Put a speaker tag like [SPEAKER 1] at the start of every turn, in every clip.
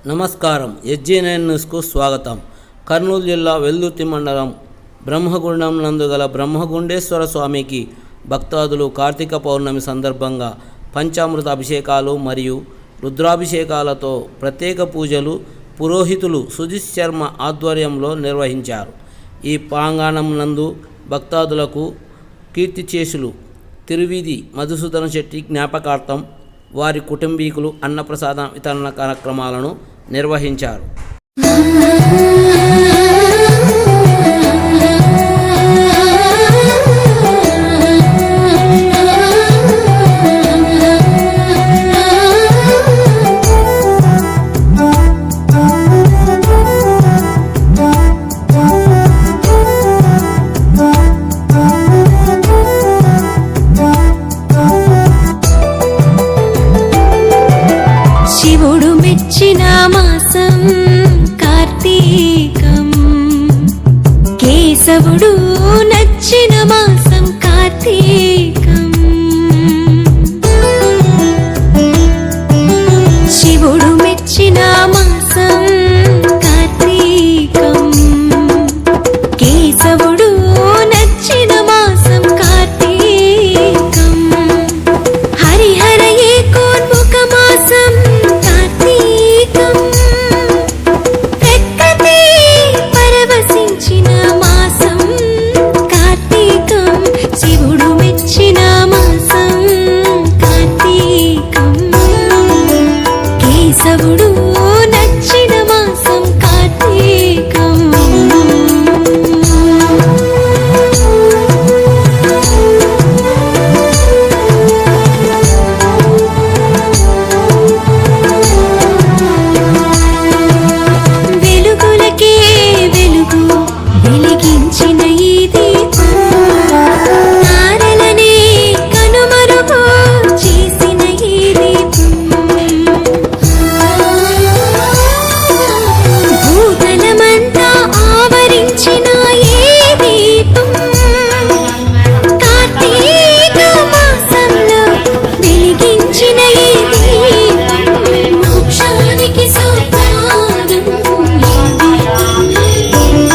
[SPEAKER 1] నమస్కారం. SG9 న్యూస్కు స్వాగతం. కర్నూలు జిల్లా వెల్దుర్తి మండలం బ్రహ్మగుండం నందు గల బ్రహ్మగుండేశ్వర స్వామికి భక్తాదులు కార్తీక పౌర్ణమి సందర్భంగా పంచామృత అభిషేకాలు మరియు రుద్రాభిషేకాలతో ప్రత్యేక పూజలు పురోహితులు సుజిత్ శర్మ ఆధ్వర్యంలో నిర్వహించారు. ఈ ప్రాంగణం నందు భక్తాదులకు కీర్తిచేసులు తిరువీధి మధుసూదన శెట్టి జ్ఞాపకార్థం వారి కుటుంబీకులు అన్నప్రసాద వితరణ కార్యక్రమాలను నిర్వహించారు.
[SPEAKER 2] శివుడు మెచ్చిన మాసం కార్తీకం, కేశవుడు నచ్చిన మాసం కార్తీకం. శివుడు మెచ్చిన మాసం కార్తీకం, కేశవుడు నచ్చిన మాసం కార్తీకం. హరిహర ఏకోన్ముఖ మాసం కేశవుడు నచ్చిన మాసం కార్తీకం. వెలుగులకే వెలుగు వెలిగించిన ఈ దీపం, తారలనే కనుమరుగు చేసిన ఈ దీపం. భూతలమంతా ఆవరించిన ఈ దీపం, కార్తీక మాసంలో వెలిగించిన ఈ దీపం. మోక్షానికి సోపానం ఈ దీపం,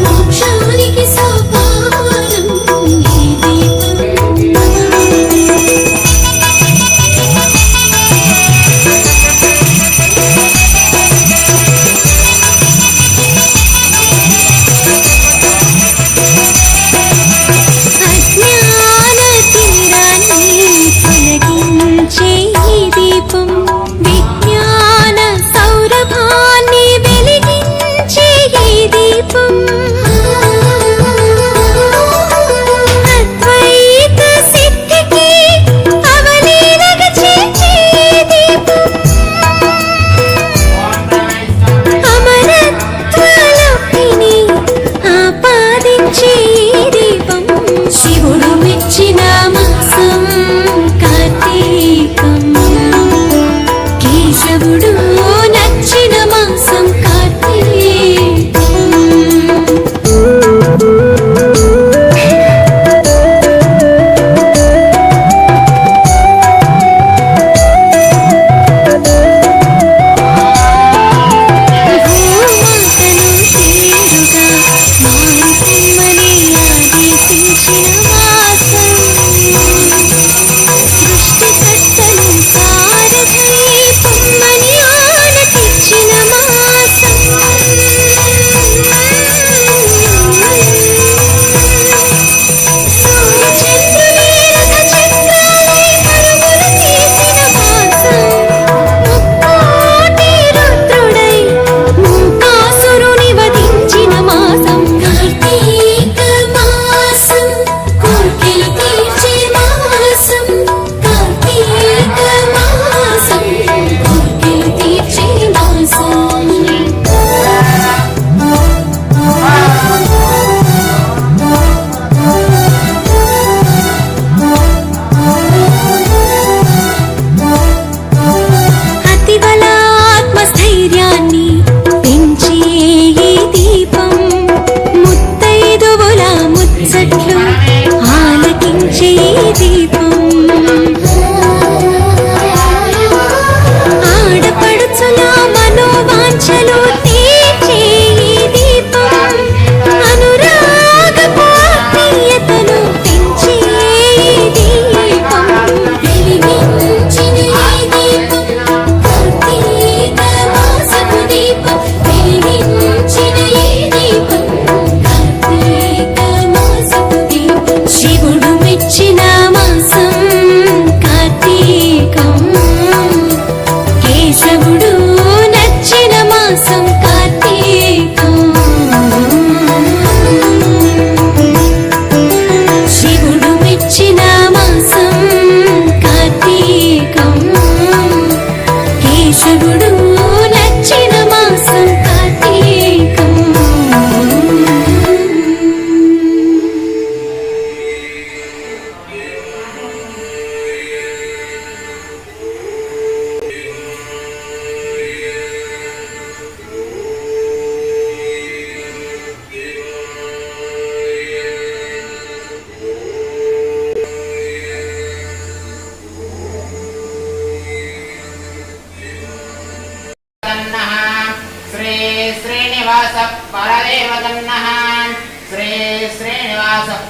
[SPEAKER 2] మోక్షానికి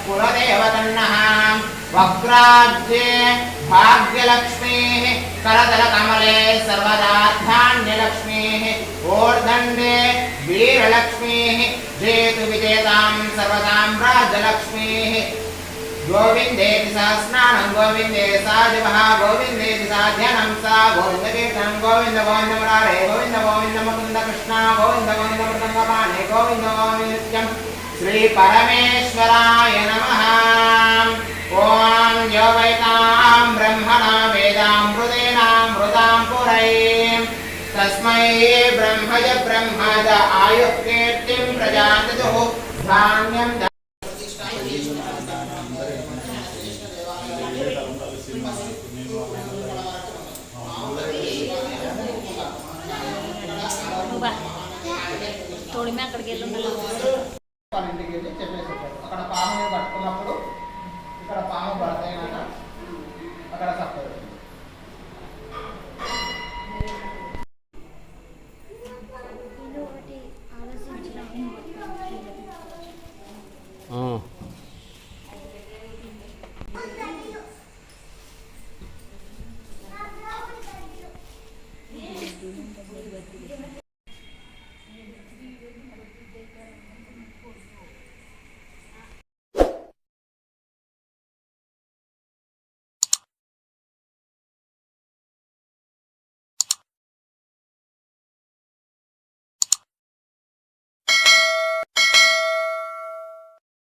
[SPEAKER 3] कुलदेवतन्नः वक्राब्जे भाग्यलक्ष्मीः करतलकमले सर्वदाधान्यलक्ष्मीः ऊर्ध्वण्डे वीरलक्ष्मीः जेतुविजेतां सर्वसाम्राज्यलक्ष्मीः गोविन्देति सहस्रनामं गोविन्दे सा जपः गोविन्देति साध्यनं सा गोविन्दकीर्तनं गोविन्द गोविन्द मुरारे गोविन्द गोविन्द मुकुन्द कृष्ण गोविन्द गोविन्द मृदङ्गपाणे गोविन्द गोविन्द नित्यं श्रीपरमेश्वराय नमः। ॐ यो वैतां ब्रह्मणा वेदामृतेनामृतां पुरैं तस्मै ब्रह्मज ब्रह्मज आयुः कीर्तिं प्रजातुः धान्यं
[SPEAKER 4] తోడి మే అక్కడికి వెళ్ళి ఉండాలి
[SPEAKER 3] ఇంటికి వెళ్ళి చెప్పేసి అక్కడ పాము పట్టుకున్నప్పుడు ఇక్కడ పాము పడతాయినాక అక్కడ తప్పదు.
[SPEAKER 4] ఒకటి ఆలోచించిన